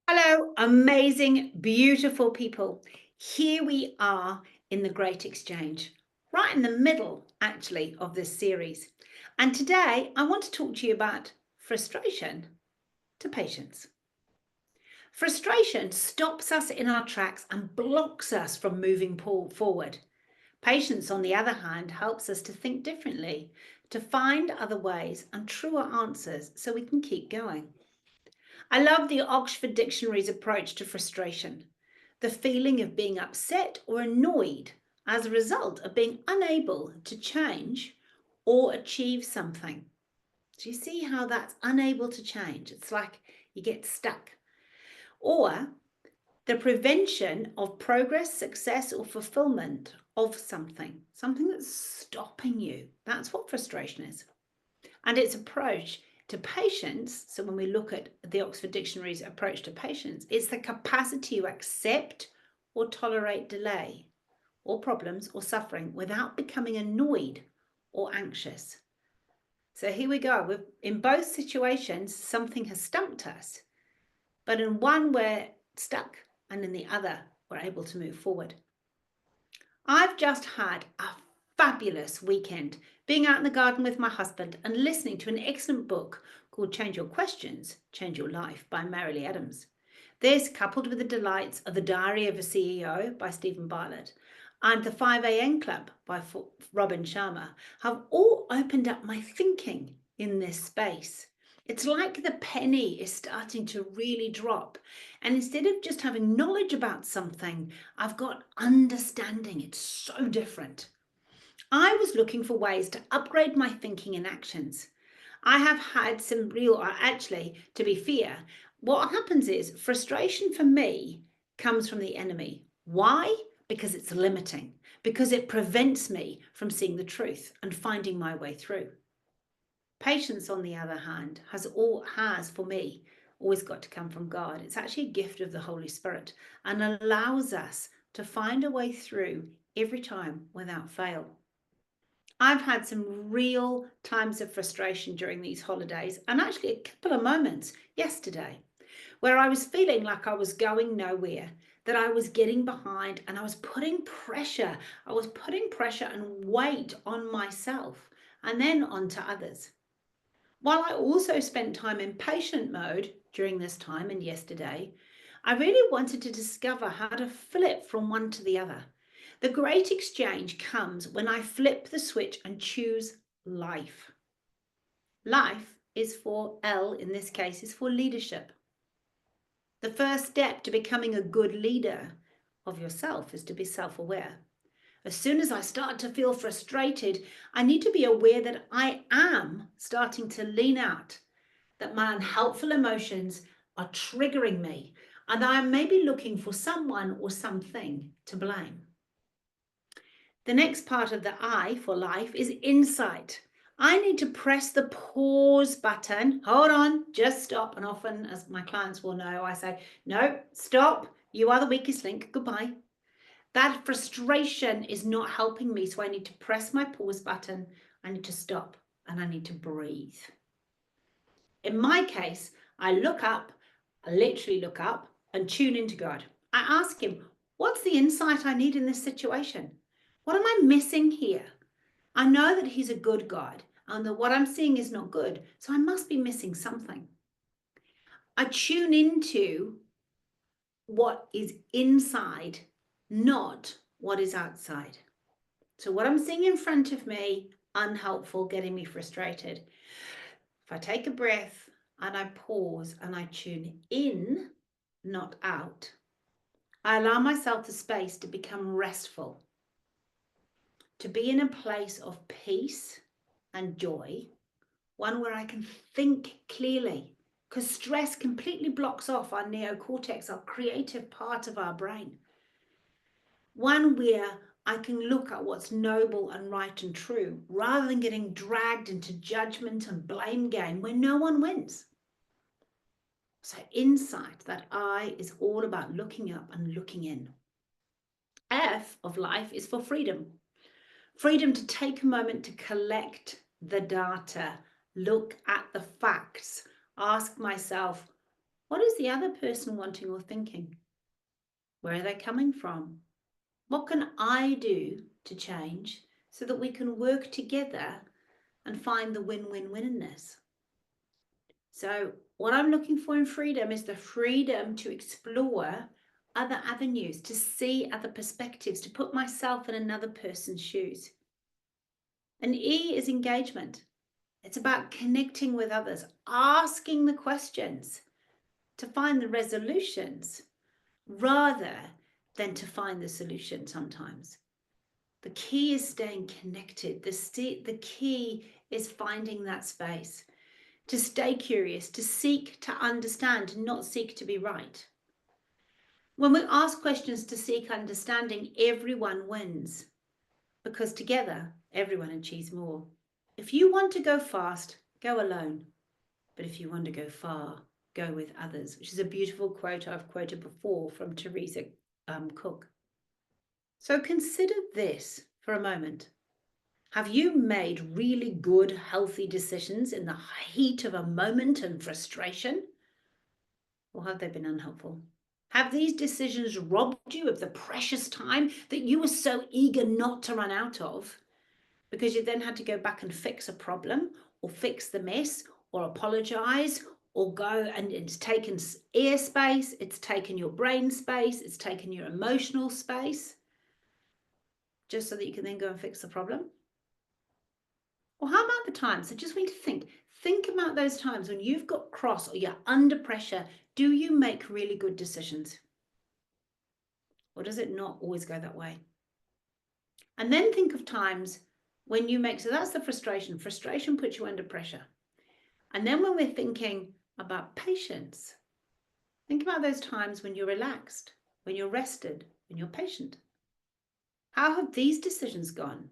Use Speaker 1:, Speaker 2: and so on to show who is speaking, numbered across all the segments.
Speaker 1: Hello, amazing, beautiful people. Here we are in the Great Exchange, right in the middle, actually, of this series. And today I want to talk to you about frustration to patience. Frustration stops us in our tracks and blocks us from moving forward. Patience, on the other hand, helps us to think differently, to find other ways and truer answers so we can keep going. I love the Oxford Dictionary's approach to frustration, the feeling of being upset or annoyed as a result of being unable to change or achieve something. Do you see how that's unable to change? It's like you get stuck. Or the prevention of progress, success, or fulfillment of something that's stopping you. That's what frustration is. And its approach to patience, so when we look at the Oxford Dictionary's approach to patience, it's the capacity to accept or tolerate delay or problems or suffering without becoming annoyed or anxious. So here we go. In both situations, something has stumped us, but in one we're stuck and in the other we're able to move forward. I've just had a fabulous weekend being out in the garden with my husband and listening to an excellent book called Change Your Questions, Change Your Life by Marilee Adams. This, coupled with the delights of The Diary of a CEO by Stephen Bartlett and The 5am Club by Robin Sharma, have all opened up my thinking in this space. It's like the penny is starting to really drop. And instead of just having knowledge about something, I've got understanding. It's so different. I was looking for ways to upgrade my thinking and actions. I have had some actually, to be fair, what happens is frustration for me comes from the enemy. Why? Because it's limiting, because it prevents me from seeing the truth and finding my way through. Patience, on the other hand, has for me always got to come from God. It's actually a gift of the Holy Spirit and allows us to find a way through every time without fail. I've had some real times of frustration during these holidays, and actually a couple of moments yesterday where I was feeling like I was going nowhere, that I was getting behind, and I was putting pressure. I was putting pressure and weight on myself and then onto others. While I also spent time in patient mode during this time and yesterday, I really wanted to discover how to flip from one to the other. The great exchange comes when I flip the switch and choose life. Life is for L, in this case, is for leadership. The first step to becoming a good leader of yourself is to be self-aware. As soon as I start to feel frustrated, I need to be aware that I am starting to lean out, that my unhelpful emotions are triggering me, and I am maybe looking for someone or something to blame. The next part of the I for life is insight. I need to press the pause button. Hold on, just stop. And often, as my clients will know, I say, no, stop. You are the weakest link. Goodbye. That frustration is not helping me, so I need to press my pause button. I need to stop and I need to breathe. In my case, I literally look up and tune into God. I ask him, what's the insight I need in this situation? What am I missing here? I know that he's a good God and that what I'm seeing is not good, so I must be missing something. I tune into what is inside, not what is outside. So what I'm seeing in front of me, unhelpful, getting me frustrated. If I take a breath and I pause and I tune in, not out, I allow myself the space to become restful, to be in a place of peace and joy, one where I can think clearly, because stress completely blocks off our neocortex, our creative part of our brain. One where I can look at what's noble and right and true, rather than getting dragged into judgment and blame game where no one wins. So insight, that I, is all about looking up and looking in. F of life is for freedom. Freedom to take a moment to collect the data, look at the facts, ask myself, What is the other person wanting or thinking? Where are they coming from? What can I do to change so that we can work together and find the win-win-win in this? So what I'm looking for in freedom is the freedom to explore other avenues, to see other perspectives, to put myself in another person's shoes. And E is engagement. It's about connecting with others, asking the questions to find the resolutions rather than to find the solution sometimes. The key is staying connected. The key is finding that space, to stay curious, to seek to understand, to not seek to be right. When we ask questions to seek understanding, everyone wins because together everyone achieves more. If you want to go fast, go alone. But if you want to go far, go with others, which is a beautiful quote I've quoted before from Teresa Cook. So consider this for a moment. Have you made really good, healthy decisions in the heat of a moment and frustration? Or have they been unhelpful? Have these decisions robbed you of the precious time that you were so eager not to run out of because you then had to go back and fix a problem or fix the mess or apologize or go, and it's taken ear space, it's taken your brain space, it's taken your emotional space just so that you can then go and fix the problem? Or how about the times? I just want you to think about those times when you've got cross or you're under pressure. Do you make really good decisions? Or does it not always go that way? And then think of times when you make, so that's the frustration. Frustration puts you under pressure. And then when we're thinking about patience, think about those times when you're relaxed, when you're rested, when you're patient. How have these decisions gone?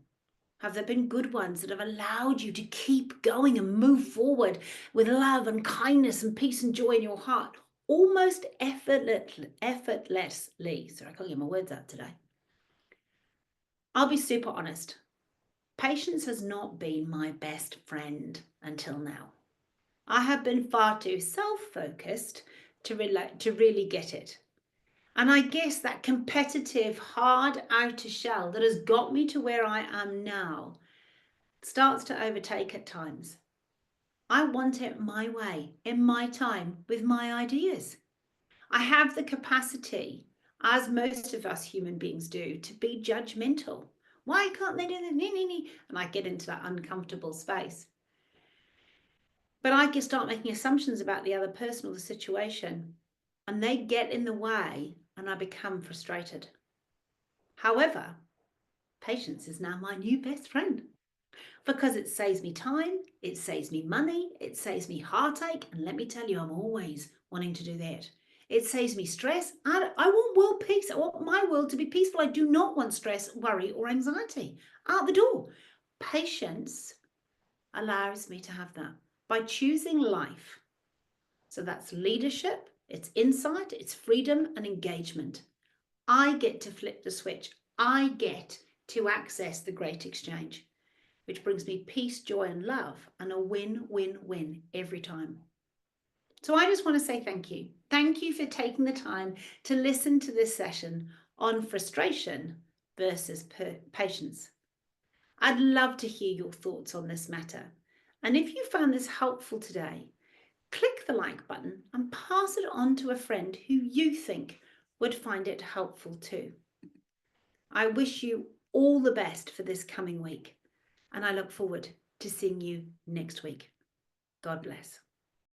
Speaker 1: Have there been good ones that have allowed you to keep going and move forward with love and kindness and peace and joy in your heart, almost effortlessly? Sorry, I can't get my words out today. I'll be super honest. Patience has not been my best friend until now. I have been far too self-focused to really get it. And I guess that competitive, hard outer shell that has got me to where I am now starts to overtake at times. I want it my way, in my time, with my ideas. I have the capacity, as most of us human beings do, to be judgmental. Why can't they do that? And I get into that uncomfortable space. But I can start making assumptions about the other person or the situation, and they get in the way, and I become frustrated. However, patience is now my new best friend because it saves me time, it saves me money, it saves me heartache, and let me tell you, I'm always wanting to do that. It saves me stress. I want world peace. I want my world to be peaceful. I do not want stress, worry, or anxiety. Out the door. Patience allows me to have that by choosing life. So that's leadership, it's insight, it's freedom and engagement. I get to flip the switch. I get to access the great exchange, which brings me peace, joy, and love, and a win-win-win every time. So I just want to say thank you. Thank you for taking the time to listen to this session on frustration versus patience. I'd love to hear your thoughts on this matter. And if you found this helpful today, click the like button and pass it on to a friend who you think would find it helpful too. I wish you all the best for this coming week, and I look forward to seeing you next week. God bless.